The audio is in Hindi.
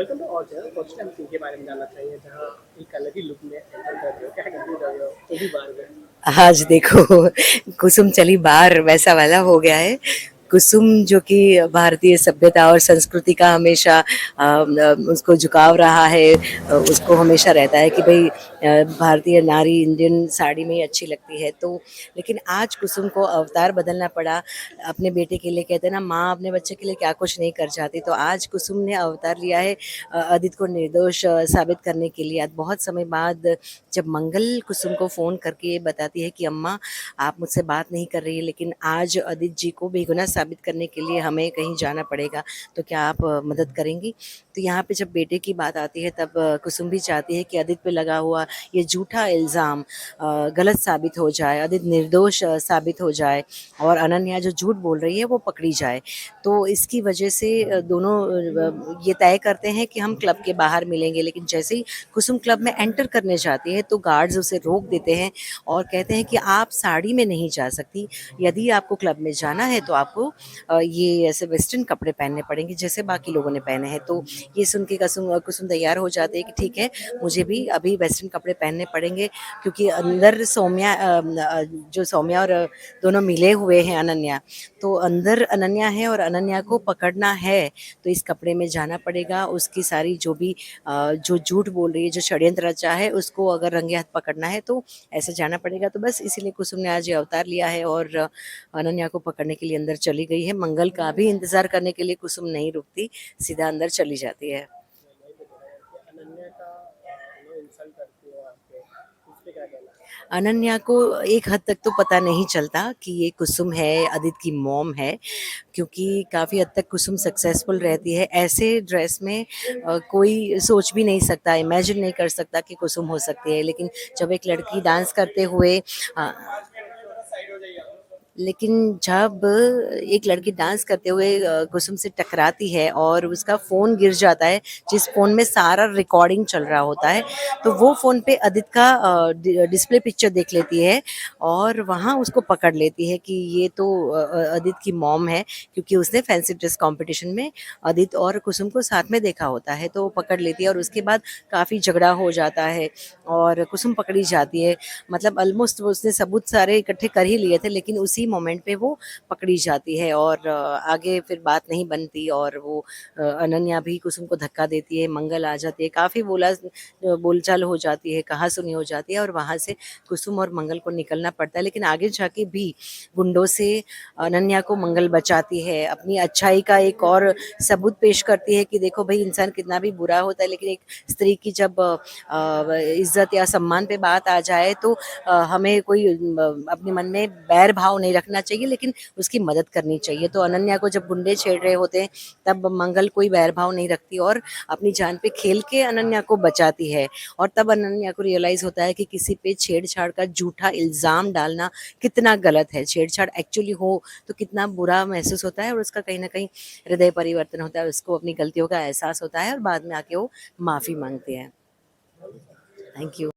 Welcome to our channel. First time के बारे में जानना चाहिए, जहाँ एक अलग ही लुक में एंटर कर रहे हो, क्या करते कर रहे हो, वो भी बार में। आज देखो कुसुम चली बार वैसा वाला हो गया है। कुसुम जो कि भारतीय सभ्यता और संस्कृति का हमेशा उसको झुकाव रहा है। उसको हमेशा रहता है कि भाई भारतीय नारी इंडियन साड़ी में ही अच्छी लगती है। तो लेकिन आज कुसुम को अवतार बदलना पड़ा अपने बेटे के लिए। कहते हैं ना, माँ अपने बच्चे के लिए क्या कुछ नहीं कर जाती। तो आज कुसुम ने अवतार लिया है अदित को निर्दोष साबित करने के लिए। आज बहुत समय बाद जब मंगल कुसुम को फ़ोन करके ये बताती है कि अम्मा आप मुझसे बात नहीं कर रही है, लेकिन आज अदित जी को बेगुनाह साबित करने के लिए हमें कहीं जाना पड़ेगा, तो क्या आप मदद करेंगी? तो यहाँ पे जब बेटे की बात आती है तब कुसुम भी चाहती है कि अदित पे लगा हुआ ये झूठा इल्ज़ाम गलत साबित हो जाए, अदित निर्दोष साबित हो जाए और अनन्या जो झूठ बोल रही है वो पकड़ी जाए। तो इसकी वजह से दोनों ये तय करते हैं कि हम क्लब के बाहर मिलेंगे। लेकिन जैसे ही कुसुम क्लब में एंटर करने जाती है तो गार्ड्स उसे रोक देते हैं और कहते हैं कि आप साड़ी में नहीं जा सकती। यदि आपको क्लब में जाना है तो आपको ये ऐसे वेस्टर्न कपड़े पहनने पड़ेंगे जैसे बाकी लोगों ने पहने हैं। तो ये सुन के कुसुम कुसुम तैयार हो जाते हैं कि ठीक है, मुझे भी अभी वेस्टर्न कपड़े पहनने पड़ेंगे, क्योंकि अंदर सौम्या जो सौम्या और दोनों मिले हुए हैं अनन्या, तो अंदर अनन्या है और अनन्या को पकड़ना है तो इस कपड़े में जाना पड़ेगा। उसकी सारी जो भी जो झूठ बोल रही है, जो षड्यंत्र रचा है, उसको अगर रंगे हाथ पकड़ना है तो ऐसे जाना पड़ेगा। तो बस इसीलिए कुसुम ने आज ये अवतार लिया है और अनन्या को पकड़ने के लिए अंदर चली गई है। मंगल का भी इंतजार करने के लिए कुसुम नहीं रुकती, सीधा अंदर चली जाती है। वही तो बोला यार कि अनन्या का इंसल्ट करती हो आपके, इस पे क्या कहना है? अनन्या को एक हद तक तो पता नहीं चलता कि ये कुसुम है, अदित की मॉम है, क्योंकि काफ़ी हद तक कुसुम सक्सेसफुल रहती है। ऐसे ड्रेस में कोई सोच भी नहीं सकता, इमेजिन नहीं कर सकता कि कुसुम हो सकती है। लेकिन जब एक लड़की डांस करते हुए अ, लेकिन जब एक लड़की डांस करते हुए कुसुम से टकराती है और उसका फ़ोन गिर जाता है, जिस फ़ोन में सारा रिकॉर्डिंग चल रहा होता है, तो वो फ़ोन पे अदित का डिस्प्ले पिक्चर देख लेती है और वहाँ उसको पकड़ लेती है कि ये तो अदित की मॉम है, क्योंकि उसने फैंसी ड्रेस कॉम्पिटिशन में अदित और कुसुम को साथ में देखा होता है, तो वो पकड़ लेती है और उसके बाद काफ़ी झगड़ा हो जाता है और कुसुम पकड़ी जाती है। मतलब ऑलमोस्ट वो उसने सबूत सारे इकट्ठे कर ही लिए थे, लेकिन उसी मोमेंट पे वो पकड़ी जाती है और आगे फिर बात नहीं बनती और वो अनन्या भी कुसुम को धक्का देती है, मंगल आ जाती है, काफ़ी बोलचाल हो जाती है, कहा-सुनी हो जाती है और वहाँ से कुसुम और मंगल को निकलना पड़ता है। लेकिन आगे जाके भी गुंडों से अनन्या को मंगल बचाती है, अपनी अच्छाई का एक और सबूत पेश करती है कि देखो भई, इंसान कितना भी बुरा होता है, लेकिन एक स्त्री की जब इज़्ज़त या सम्मान पे बात आ जाए तो हमें कोई अपने मन में बैर भाव नहीं रखना चाहिए, लेकिन उसकी मदद करनी चाहिए। तो अनन्या को जब गुंडे छेड़ रहे होते हैं तब मंगल कोई बैर भाव नहीं रखती और अपनी जान पे खेल के अनन्या को बचाती है। और तब अनन्या को रियलाइज़ होता है कि किसी पे छेड़छाड़ का झूठा इल्ज़ाम डालना कितना गलत है। छेड़छाड़ एक्चुअली हो तो कितना बुरा महसूस होता है और उसका कहीं न कहीं हृदय परिवर्तन होता है, उसको अपनी गलतियों का एहसास होता है और बाद में आके वो माफ़ी माँगती है। Thank you.